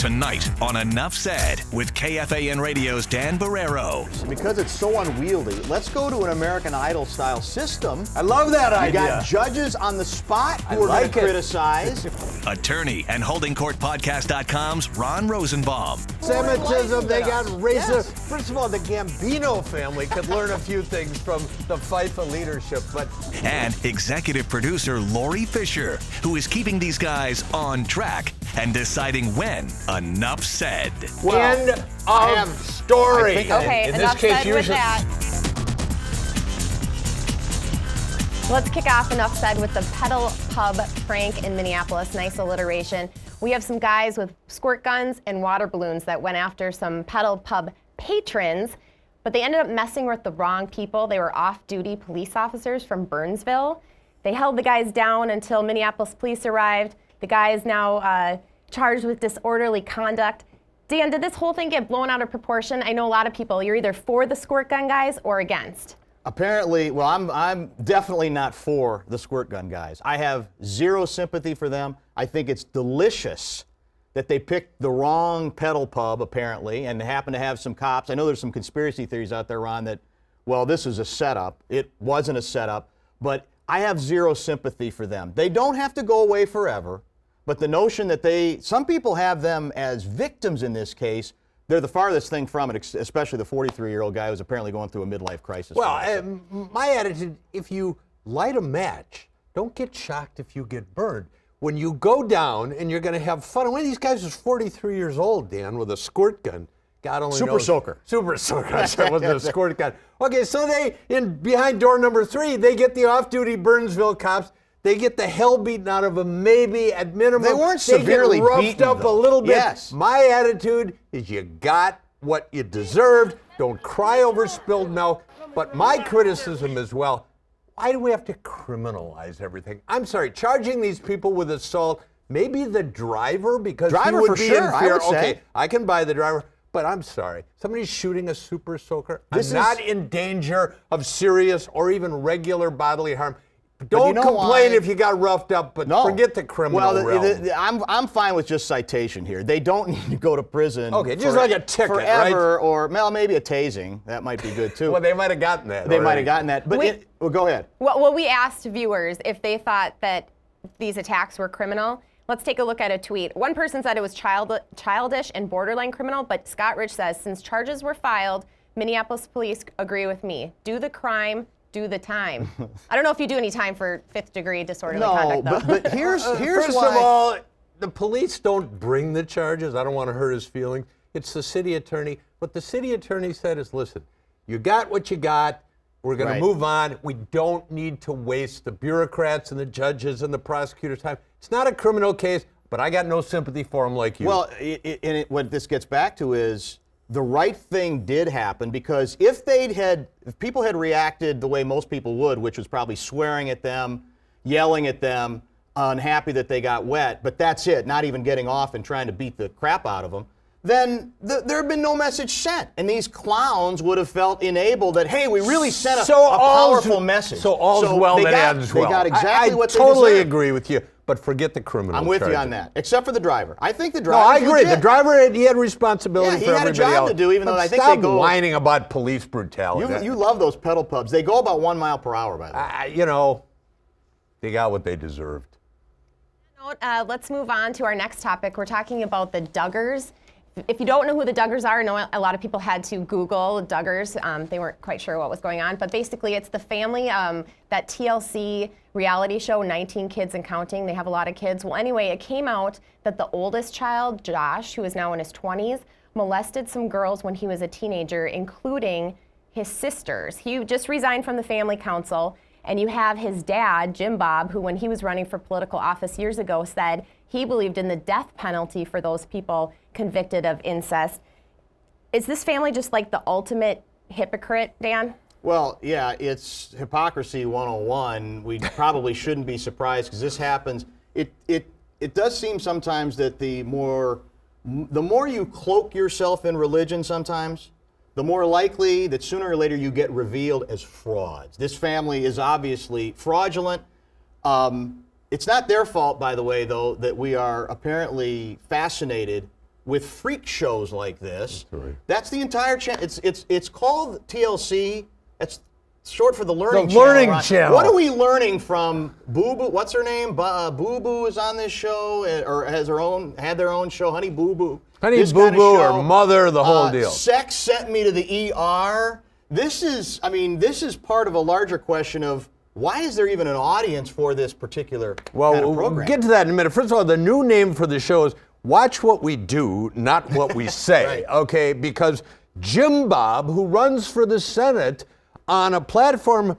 Tonight on Enough Said with KFAN Radio's Dan Barreiro. Because it's so unwieldy, let's go to an American Idol-style system. I love that idea. You got judges on the spot who are going to criticize. Attorney and HoldingCourtPodcast.com's Ron Rosenbaum. Semitism, they got racism. Yes. First of all, the Gambino family could learn a few things from the FIFA leadership, but... And executive producer Lori Fisher, who is keeping these guys on track and deciding when enough said. Well, end of story. Okay, in enough this case, said with that. Let's kick off Enough Said with the Pedal Pub prank in Minneapolis. Nice alliteration. We have some guys with squirt guns and water balloons that went after some Pedal Pub patrons, but they ended up messing with the wrong people. They were off-duty police officers from Burnsville. They held the guys down until Minneapolis police arrived. The guy is now charged with disorderly conduct. Dan, did this whole thing get blown out of proportion? I know a lot of people, you're either for the squirt gun guys or against. Apparently, well, I'm definitely not for the squirt gun guys. I have zero sympathy for them. I think it's delicious that they picked the wrong pedal pub, apparently, and happen to have some cops. I know there's some conspiracy theories out there, Ron, that, well, this is a setup. It wasn't a setup, but I have zero sympathy for them. They don't have to go away forever, but the notion that some people have them as victims in this case, they're the farthest thing from it, especially the 43-year-old guy who's apparently going through a midlife crisis. Well, my attitude, if you light a match, don't get shocked if you get burned. When you go down and you're going to have fun, one of these guys is 43 years old, Dan, with a squirt gun. God only knows. Super soaker. I said with a squirt gun. Okay, so behind door number 3, they get the off-duty Burnsville cops. They get the hell beaten out of them, maybe at minimum. They weren't severely roughed beaten, up though. a little bit. Yes. My attitude is you got what you deserved. Don't cry over spilled milk. But my criticism as well, why do we have to criminalize everything? I'm sorry, charging these people with assault, maybe the driver, because he would be in fear. Okay, I can buy the driver. But I'm sorry, somebody's shooting a super soaker. I'm not in danger of serious or even regular bodily harm. Don't complain if you got roughed up, but forget the criminal realm. I'm fine with just citation here. They don't need to go to prison. Okay, just like a ticket, forever, right? Or well, maybe a tasing. That might be good too. Well, they might have gotten that. They might have gotten that. But go ahead. Well, we asked viewers if they thought that these attacks were criminal. Let's take a look at a tweet. One person said it was childish and borderline criminal, but Scott Rich says, since charges were filed, Minneapolis police agree with me. Do the crime, do the time. I don't know if you do any time for 5th-degree disorderly conduct, though. But here's First why. of all, the police don't bring the charges. I don't want to hurt his feelings. It's the city attorney. What the city attorney said is, listen, you got what you got. We're going to move on. We don't need to waste the bureaucrats and the judges and the prosecutors' time. It's not a criminal case, but I got no sympathy for them like you. Well, what this gets back to is the right thing did happen, because if people had reacted the way most people would, which was probably swearing at them, yelling at them, unhappy that they got wet, but that's it, not even getting off and trying to beat the crap out of them, then there had been no message sent. And these clowns would have felt enabled that, hey, we really sent a powerful message. So all's well that ends well. They got exactly what they deserved. I totally deserved. agree with you, but forget the criminal I'm with charges. you on that, except for the driver. I think the driver. No, I agree. The driver, he had responsibility for everybody else. He had a job to do, even though I think they go. Stop whining about police brutality. You love those pedal pubs. They go about 1 mile per hour, by the way. They got what they deserved. Let's move on to our next topic. We're talking about the Duggars. If you don't know who the Duggars are, I know a lot of people had to Google Duggars. They weren't quite sure what was going on. But basically, it's the family, that TLC reality show, 19 Kids and Counting. They have a lot of kids. Well, anyway, it came out that the oldest child, Josh, who is now in his 20s, molested some girls when he was a teenager, including his sisters. He just resigned from the family council. And you have his dad, Jim Bob, who when he was running for political office years ago said he believed in the death penalty for those people convicted of incest. Is this family just like the ultimate hypocrite, Dan? Well, yeah, it's hypocrisy 101. We probably shouldn't be surprised because this happens. It does seem sometimes that the more you cloak yourself in religion sometimes, the more likely that sooner or later you get revealed as frauds. This family is obviously fraudulent. It's not their fault, by the way, though, that we are apparently fascinated with freak shows like this. That's right. That's the entire channel. It's called TLC. It's short for the Learning The Channel. Learning Ron. Channel. What are we learning from Boo Boo? What's her name? Boo Boo is on this show, or had their own show. Honey Boo Boo. Honey This Boo kind of Boo show. or Mother, the whole deal. Sex sent me to the ER. This is part of a larger question of why is there even an audience for this particular kind of Well, program? we'll get to that in a minute. First of all, the new name for the show is Watch What We Do, Not What We Say, Right. okay? Because Jim Bob, who runs for the Senate on a platform,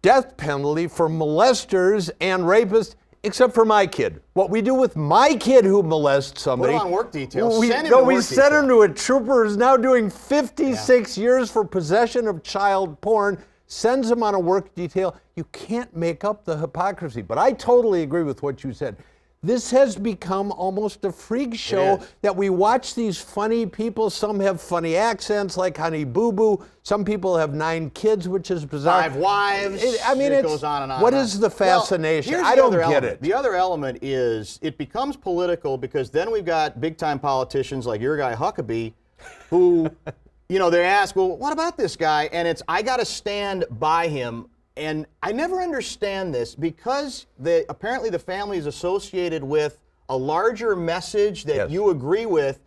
death penalty for molesters and rapists, except for my kid. What we do with my kid who molests somebody. Put him on work detail. We, Send him no, to we work sent him detail. to a trooper who's now doing 56 years for possession of child porn, sends him on a work detail. You can't make up the hypocrisy. But I totally agree with what you said. This has become almost a freak show is. that we watch these funny people. Some have funny accents like Honey Boo Boo. Some people have 9 kids, which is bizarre. 5 wives. It goes on and on. What and on. is the fascination? Well, I here's the don't other get element. it. The other element is it becomes political because then we've got big time politicians like your guy Huckabee who, they ask, well, what about this guy? And I got to stand by him. And I never understand this because apparently the family is associated with a larger message that Yes. you agree with.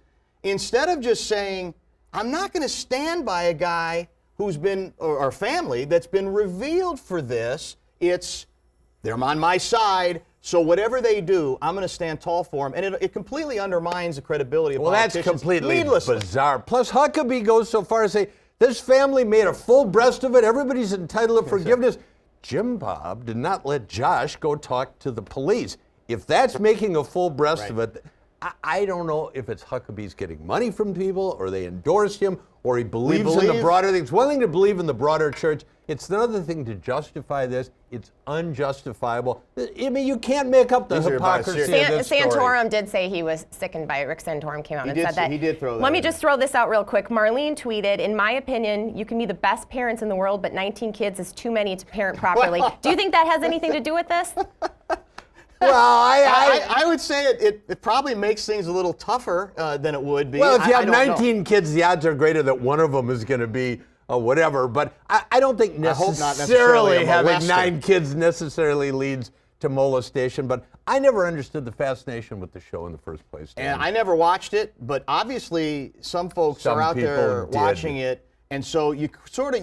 Instead of just saying, I'm not going to stand by a guy who's been, or family that's been revealed for this, they're on my side. So whatever they do, I'm going to stand tall for them. And it completely undermines the credibility of Well, that's politicians. completely needlessly. bizarre. Plus, Huckabee goes so far as to say, this family made a full breast of it. Everybody's entitled to forgiveness. Jim Bob did not let Josh go talk to the police. If that's making a full breast of it, I don't know if it's Huckabee's getting money from people or they endorse him or he believes in the broader things. One thing to believe in the broader church. It's another thing to justify this. It's unjustifiable. I mean, you can't make up the These are about hypocrisy of this story. Santorum did say he was sickened by it. Rick Santorum came out and said that. He did throw that Let me in. just throw this out real quick. Marlene tweeted, in my opinion, you can be the best parents in the world, but 19 kids is too many to parent properly. Do you think that has anything to do with this? Well, I would say it probably makes things a little tougher than it would be. Well, if you have I don't know. 19 kids, the odds are greater that one of them is going to be whatever. But I don't think I hope not necessarily necessarily a having molester. 9 kids necessarily leads to molestation. But I never understood the fascination with the show in the first place. Dan. And I never watched it, but obviously some folks Some are out there people did. watching it. And so you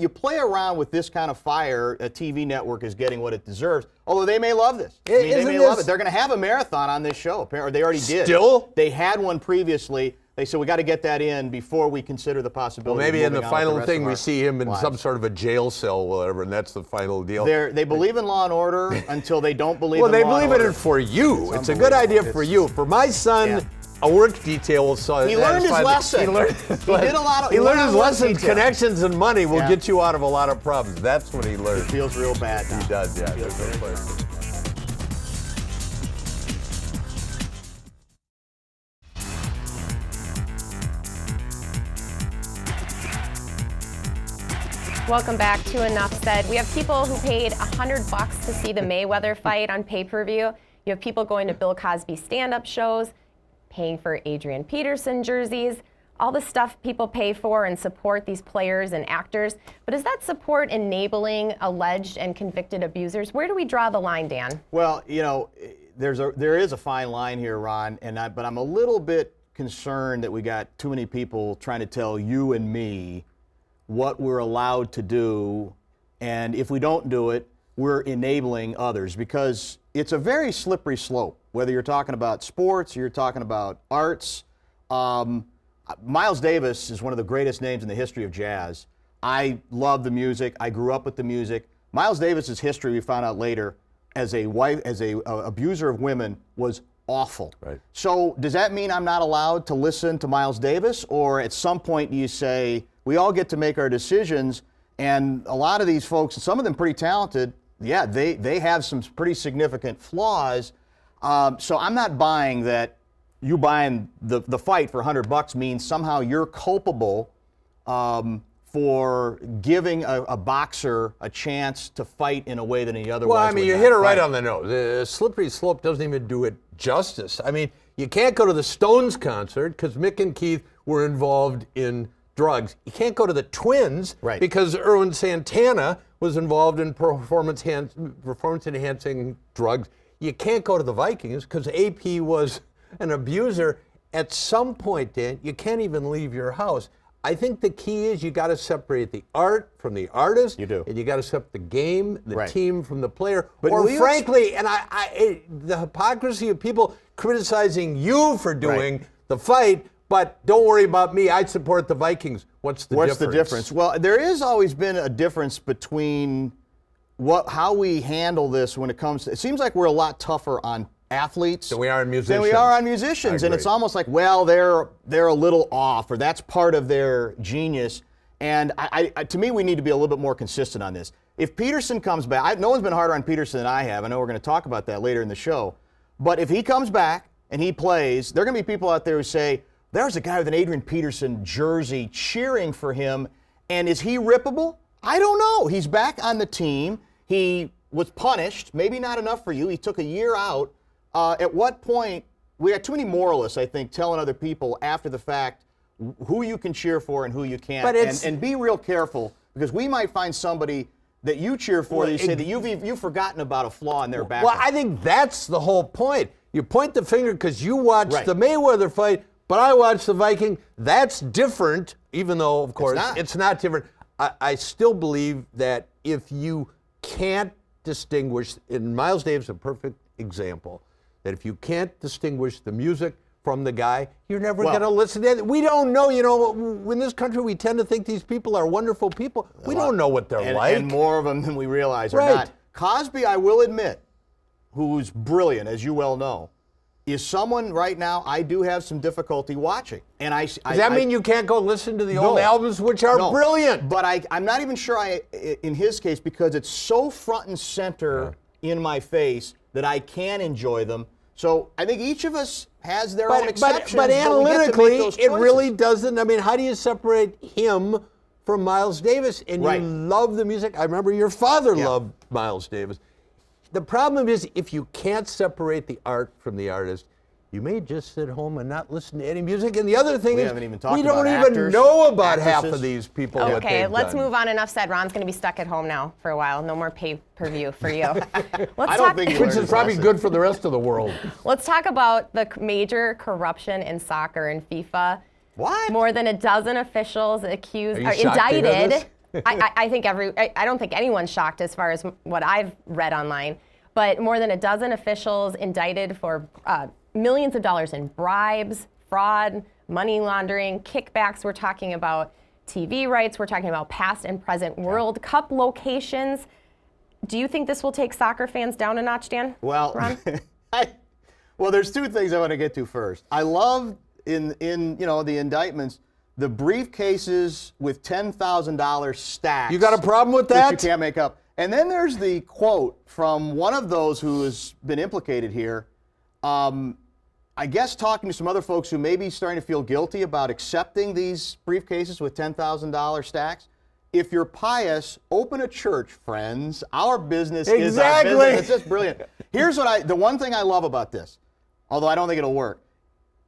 play around with this kind of fire. A TV network is getting what it deserves. Although they may love this. I mean, they Isn't may love this- it. They're going to have a marathon on this show. Apparently, they already did. Still? They had one previously. They said we got to get that in before we consider the possibility. Well, maybe of in the moving on with final rest thing of we our see him in lives. some sort of a jail cell or whatever, and that's the final deal. They believe in law and order until they don't believe Well, in they law and believe in order. it for you. It's a good idea for you. For my son, Yeah. a work detail will solve. He learned his lesson. He learned He did a lot of- He he learned learned his work lesson. detail. Connections and money will Yeah. get you out of a lot of problems. That's what he learned. Feels real bad now. He does, yeah. Feels There's no very question. Welcome back to Enough Said. We have people who paid $100 to see the Mayweather fight on pay-per-view. You have people going to Bill Cosby stand-up shows, paying for Adrian Peterson jerseys, all the stuff people pay for and support these players and actors. But is that support enabling alleged and convicted abusers? Where do we draw the line, Dan? Well, there is a fine line here, Ron, but I'm a little bit concerned that we got too many people trying to tell you and me what we're allowed to do, and if we don't do it, we're enabling others, because it's a very slippery slope, whether you're talking about sports or you're talking about arts. Miles Davis is one of the greatest names in the history of jazz. I love the music. I grew up with the music. Miles Davis's history, we found out later, as a abuser of women, was awful. Right. So does that mean I'm not allowed to listen to Miles Davis, or at some point do you say we all get to make our decisions? And a lot of these folks, some of them pretty talented, yeah, they have some pretty significant flaws. So I'm not buying that you buying the fight for $100 means somehow you're culpable for giving a boxer a chance to fight in a way that he otherwise Well, I mean, would you not hit it right fight. on the nose. The slippery slope doesn't even do it justice. I mean, You can't go to the Stones concert because Mick and Keith were involved in drugs. You can't go to the Twins because Erwin Santana was involved in performance-enhancing drugs. You can't go to the Vikings because AP was an abuser. At some point, Dan, you can't even leave your house. I think the key is you got to separate the art from the artist. You do. And you got to separate the game, the team from the player. But or frankly, and the hypocrisy of people criticizing you for doing the fight, but don't worry about me. I support the Vikings. What's the difference? Well, there has always been a difference between how we handle this when it comes to, it seems like we're a lot tougher on athletes than we are on musicians. And it's almost like, well, they're a little off, or that's part of their genius. And to me, we need to be a little bit more consistent on this. If Peterson comes back, no one's been harder on Peterson than I have. I know we're going to talk about that later in the show. But if he comes back and he plays, there are going to be people out there who say, there's a guy with an Adrian Peterson jersey cheering for him, and is he rippable? I don't know. He's back on the team. He was punished, maybe not enough for you. He took a year out. At what point, we got too many moralists, I think, telling other people after the fact who you can cheer for and who you can't. And be real careful, because we might find somebody that you cheer for that you say that you've forgotten about a flaw in their background. Well, I think that's the whole point. You point the finger because you watched the Mayweather fight, but I watched the Viking. That's different, even though, of course, it's not different. I still believe that if you can't distinguish, and Miles Davis is a perfect example, that if you can't distinguish the music from the guy, you're never going to listen to it. We don't know, in this country we tend to think these people are wonderful people. We don't know what they're like. And more of them than we realize are not. Cosby, I will admit, who's brilliant, as you well know, is someone right now I do have some difficulty watching. And Does that mean you can't go listen to the old albums, which are brilliant? But I'm not even sure in his case, because it's so front and center in my face that I can enjoy them. So I think each of us has their own exceptions. But analytically, it really doesn't. I mean, how do you separate him from Miles Davis? And you love the music. I remember your father loved Miles Davis. The problem is, if you can't separate the art from the artist, you may just sit home and not listen to any music. And the other thing is, we don't even know about half of these people. Okay, let's move on. Enough said. Ron's going to be stuck at home now for a while. No more pay-per-view for you. Which is probably good for the rest of the world. Let's talk about the major corruption in soccer and FIFA. What? More than a dozen officials indicted. I don't think anyone's shocked as far as what I've read online, but more than a dozen officials indicted for millions of dollars in bribes, fraud, money laundering, kickbacks. We're talking about TV rights. We're talking about past and present World Cup locations. Do you think this will take soccer fans down a notch, Dan? Well, well, there's two things I want to get to first. I love in the indictments, the briefcases with $10,000 stacks. You got a problem with that? Which you can't make up. And then there's the quote from one of those who has been implicated here. I guess talking to some other folks who may be starting to feel guilty about accepting these briefcases with $10,000 stacks. If you're pious, open a church, friends. Our business is our business. It's just brilliant. Here's the one thing I love about this, although I don't think it'll work.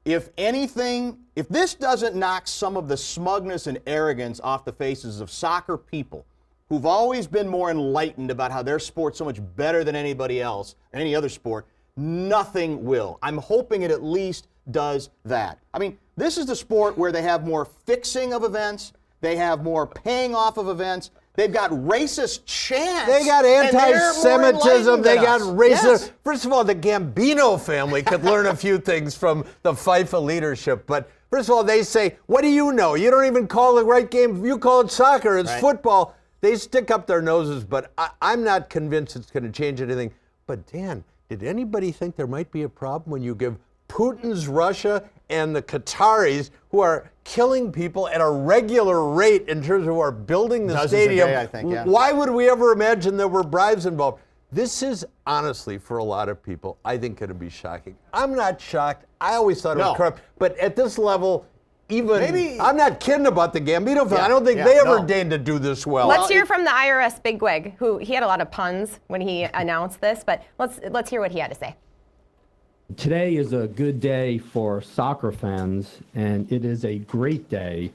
If this doesn't knock some of the smugness and arrogance off the faces of soccer people who've always been more enlightened about how their sport's so much better than anybody else, any other sport, nothing will. I'm hoping it at least does that. I mean, this is the sport where they have more fixing of events, they have more paying off of events, they've got racist chants. They got anti-Semitism, they got racism. Yes. First of all, the Gambino family could learn a few things from the FIFA leadership, but first of all, they say, what do you know? You don't even call the right game. You call it soccer, it's football. They stick up their noses, but I'm not convinced it's going to change anything. But Dan, did anybody think there might be a problem when you give Putin's Russia and the Qataris, who are killing people at a regular rate in terms of who are building the stadium, a day, I think, why would we ever imagine there were bribes involved? This is honestly, for a lot of people, I think going to be shocking. I'm not shocked. I always thought it was corrupt. But at this level, I'm not kidding about the Gambino family. I don't think they ever deigned to do this well. Let's hear from the IRS bigwig, who he had a lot of puns when he announced this, but let's hear what he had to say. Today is a good day for soccer fans, and it is a great day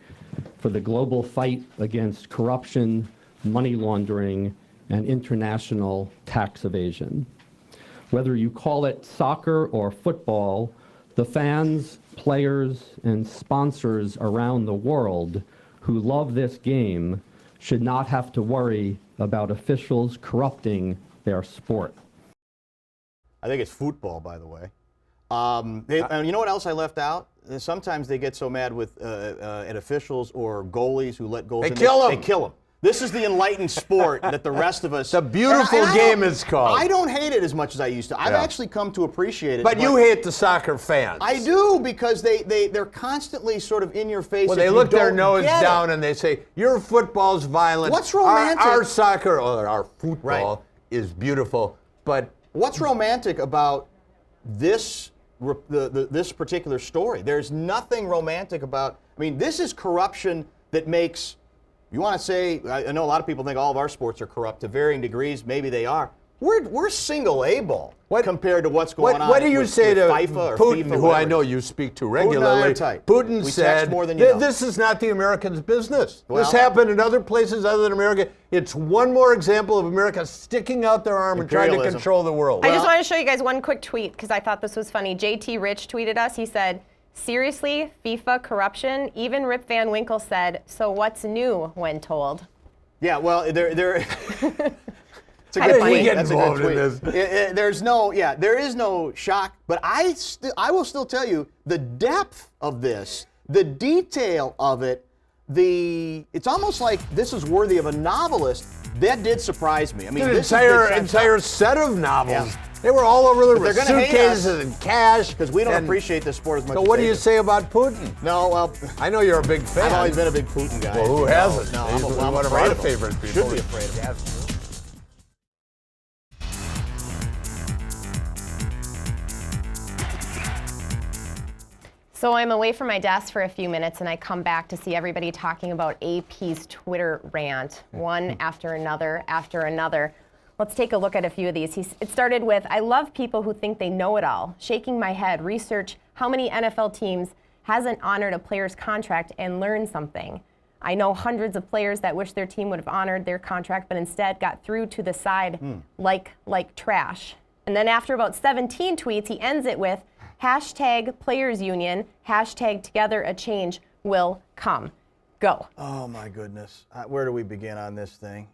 for the global fight against corruption, money laundering, and international tax evasion. Whether you call it soccer or football, the fans, players, and sponsors around the world who love this game should not have to worry about officials corrupting their sport. I think it's football, by the way. And you know what else I left out? Sometimes they get so mad with at officials or goalies who let goals in. They kill them. They kill them. This is the enlightened sport that the rest of us. The beautiful game is called. I don't hate it as much as I used to. I've actually come to appreciate it. But you hate the soccer fans. I do, because they're constantly sort of in your face. Well, they look their nose down and they say, your football's violent. What's romantic? Our soccer, or our football is beautiful. But what's romantic about this this particular story? There's nothing romantic about. I mean, this is corruption that makes. You want to say? I know a lot of people think all of our sports are corrupt to varying degrees. Maybe they are. We're single A ball compared to what's going on. What do you say to FIFA or Putin, FIFA, who I know you speak to regularly? Putin said, "This is not the Americans' business. This happened in other places other than America. It's one more example of America sticking out their arm and trying to control the world." I just want to show you guys one quick tweet because I thought this was funny. JT Rich tweeted us. He said, "Seriously, FIFA corruption? Even Rip Van Winkle said, so what's new when told?" Yeah, well, they're It's a good tweet. That's a good tweet. There is no shock, but I will still tell you the depth of this, the detail of it, it's almost like this is worthy of a novelist. That did surprise me. I mean, this entire set of novels. Yeah. They were all over the suitcases and cash. Because we don't appreciate this sport as much so as what do you say about Putin? No, well, I know you're a big fan. I've always been a big Putin guy. Well, who hasn't? No, He's one of our favorite people. Should be afraid of him. So I'm away from my desk for a few minutes and I come back to see everybody talking about AP's Twitter rant, one after another after another. Let's take a look at a few of these. It started with, "I love people who think they know it all. Shaking my head, research how many NFL teams hasn't honored a player's contract and learned something. I know hundreds of players that wish their team would have honored their contract but instead got through to the side like trash." And then after about 17 tweets, he ends it with, "Hashtag Players Union, hashtag Together a Change will come." Go. Oh my goodness. Where do we begin on this thing?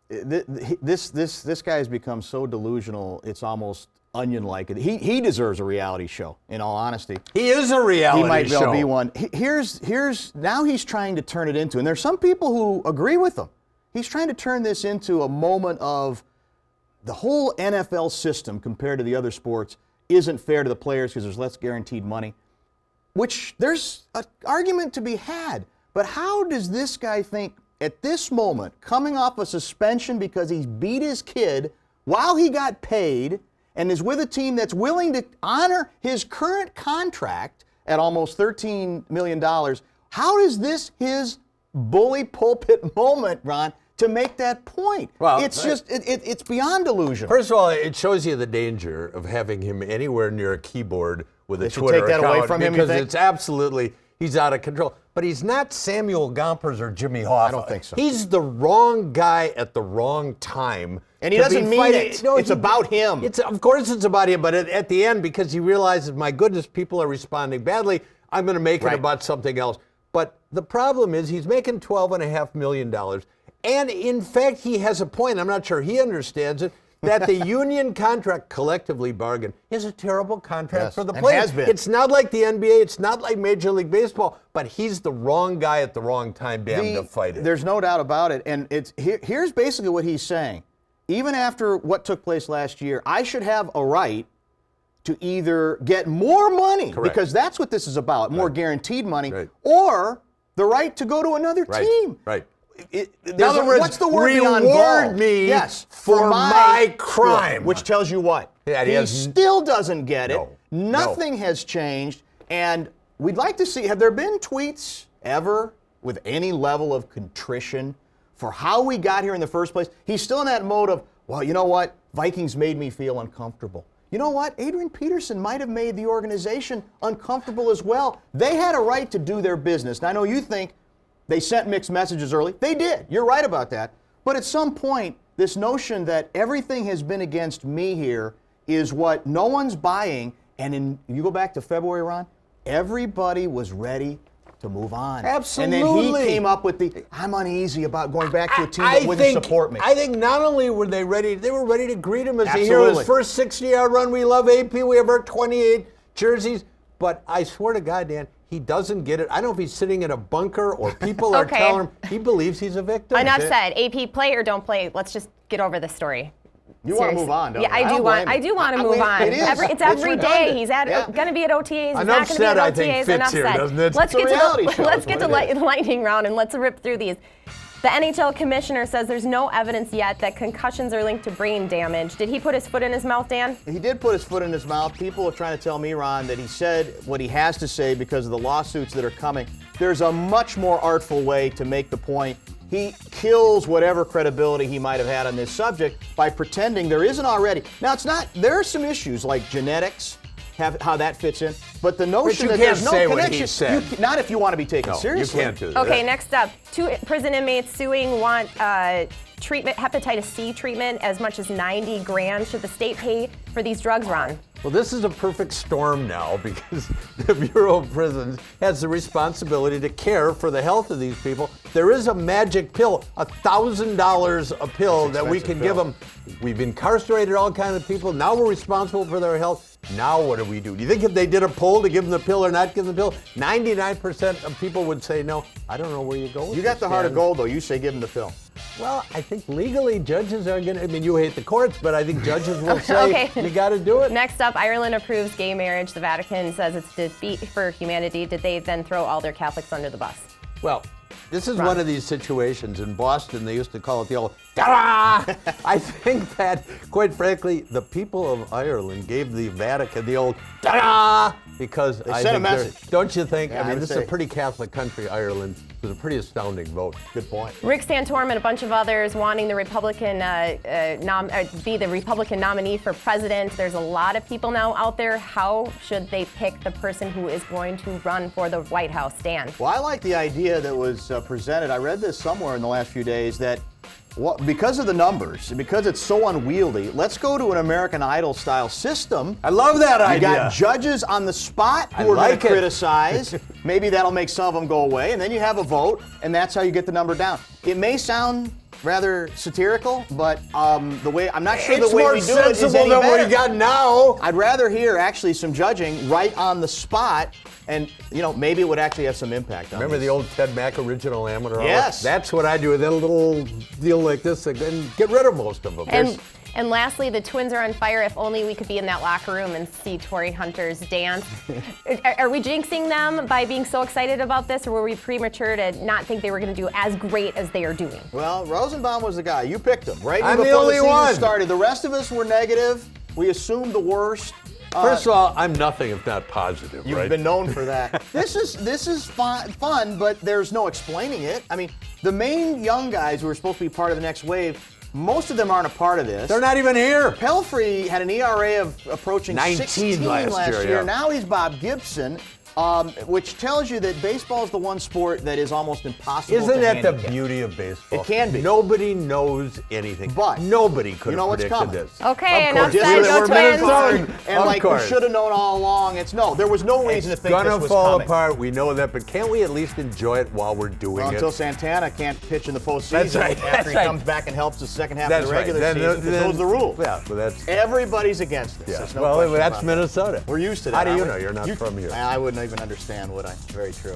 This guy has become so delusional, it's almost Onion-like. He deserves a reality show, in all honesty. He is a reality show. He might well be one. Now he's trying to turn it into, and there's some people who agree with him. He's trying to turn this into a moment of the whole NFL system compared to the other sports isn't fair to the players because there's less guaranteed money, which there's an argument to be had. But how does this guy think at this moment, coming off a suspension because he's beat his kid while he got paid and is with a team that's willing to honor his current contract at almost $13 million, how is this his bully pulpit moment, Ron, to make that point? Well, it's beyond delusion. First of all, it shows you the danger of having him anywhere near a keyboard with a Twitter take that account away from him, because it's absolutely, he's out of control. But he's not Samuel Gompers or Jimmy Hoffa. I don't think so. He's the wrong guy at the wrong time. And he doesn't mean it. No, it's about him. Of course it's about him, but at the end, because he realizes, my goodness, people are responding badly, I'm going to make it about something else. But the problem is he's making $12.5 million. And in fact, he has a point. I'm not sure he understands it. That the union contract, collectively bargained, is a terrible contract for the players. Has been. It's not like the NBA. It's not like Major League Baseball. But he's the wrong guy at the wrong time, damn to fight it. There's no doubt about it. And here's basically what he's saying. Even after what took place last year, I should have a right to either get more money, because that's what this is about, more guaranteed money, or the right to go to another team. Right. In other words, what's the word reward me for my crime. Which tells you what? He still doesn't get it. Nothing has changed. And we'd like to see, have there been tweets ever with any level of contrition for how we got here in the first place? He's still in that mode of, well, you know what? Vikings made me feel uncomfortable. you know what? Adrian Peterson might have made the organization uncomfortable as well. They had a right to do their business. And I know you think they sent mixed messages early. They did. You're right about that. But at some point, this notion that everything has been against me here is what no one's buying. And you go back to February, Ron, everybody was ready to move on. Absolutely. And then he came up with I'm uneasy about going back to a team that wouldn't support me. I think not only were they ready to greet him as a hero. Absolutely. His first 60-yard run, we love AP, we have our 28 jerseys. But I swear to God, Dan, he doesn't get it. I don't know if he's sitting in a bunker or people are telling him he believes he's a victim. Enough said. AP, play or don't play. Let's just get over this story. You want to move on, don't you? Yeah, I do want to move on. It is. It's every day. redundant. He's going to be at OTAs. He's Enough not going to be said, at I OTAs. think, fits Enough here, said. doesn't it? Let's It's a reality show, let's is get what to it is. lightning round and let's rip through these. The NHL commissioner says there's no evidence yet that concussions are linked to brain damage. Did he put his foot in his mouth, Dan? He did put his foot in his mouth. People are trying to tell me, Ron, that he said what he has to say because of the lawsuits that are coming. There's a much more artful way to make the point. He kills whatever credibility he might have had on this subject by pretending there isn't already. Now, it's not, there are some issues like genetics, how that fits in, but the notion that there's no connection, not if you want to be taken seriously. You can't do that. Okay, next up, 2 prison inmates suing want treatment, hepatitis C treatment, as much as 90 grand. Should the state pay for these drugs, Ron? Well, this is a perfect storm now because the Bureau of Prisons has the responsibility to care for the health of these people. There is a magic pill, $1,000 a pill that we can give them. We've incarcerated all kinds of people. Now we're responsible for their health. Now what do we do? Do you think if they did a poll to give them the pill or not give them the pill, 99% of people would say no? I don't know where you go with You got this, the heart of Dan. gold, though. You say give him the pill. Well, I think legally judges are going to, I mean, you hate the courts, but I think judges will say you got to do it. Next up, Ireland approves gay marriage. The Vatican says it's a defeat for humanity. Did they then throw all their Catholics under the bus? Well, this is one of these situations. In Boston, they used to call it the old ta-da! I think that, quite frankly, the people of Ireland gave the Vatican the old ta-da! Because They I sent a think they're- message. Don't you think? Yeah, I mean, I'd this is say. a pretty Catholic country, Ireland. It was a pretty astounding vote. Good point. Rick Santorum and a bunch of others wanting the Republican be the Republican nominee for president. There's a lot of people now out there. How should they pick the person who is going to run for the White House? Dan? Well, I like the idea that was presented. I read this somewhere in the last few days that because of the numbers, and because it's so unwieldy, let's go to an American Idol style system. I love that You idea. got judges on the spot I who are going like to it. criticize. Maybe that'll make some of them go away, and then you have a vote, and that's how you get the number down. It may sound rather satirical, but the way I'm not sure It's the way more we do it is sensible any than better. what you got now. I'd rather hear actually some judging right on the spot, and maybe it would actually have some impact on Remember these. the old Ted Mack original amateur hour? Yes. That's what I do with that little deal like this and get rid of most of them. And lastly, the Twins are on fire. If only we could be in that locker room and see Torrey Hunter's dance. Are we jinxing them by being so excited about this, or were we premature to not think they were going to do as great as they are doing? Well, Rosenbaum was the guy. You picked him, right? I'm the Before only season one. started. The rest of us were negative. We assumed the worst. First of all, I'm nothing if not positive, You've right? been known for that. This is fun, but there's no explaining it. I mean, the main young guys who are supposed to be part of the next wave, most of them aren't a part of this. They're not even here. Pelfrey had an ERA of approaching 19 16 last year, yeah. Now he's Bob Gibson, which tells you that baseball is the one sport that is almost impossible Isn't to that the handicap. beauty of baseball? It can be. Nobody knows anything. But nobody could you know have what's predicted coming. this. Okay, Of enough course. said. Just Go we're Twins. Minnesota, and Of like course. we should have known all along. There was no reason to It's think this gonna was fall coming. apart. We know that, but can't we at least enjoy it while we're doing Well, it? until Santana can't pitch in the postseason That's right, after that's he right. comes back and helps the second half That's of the right. regular season. Because those are the rules. Yeah, but that's Everybody's against this. yeah. There's no Well, question that's about that. Minnesota. We're used to that. How do you aren't know? we? You're not from here. I wouldn't even understand, would I? Very true.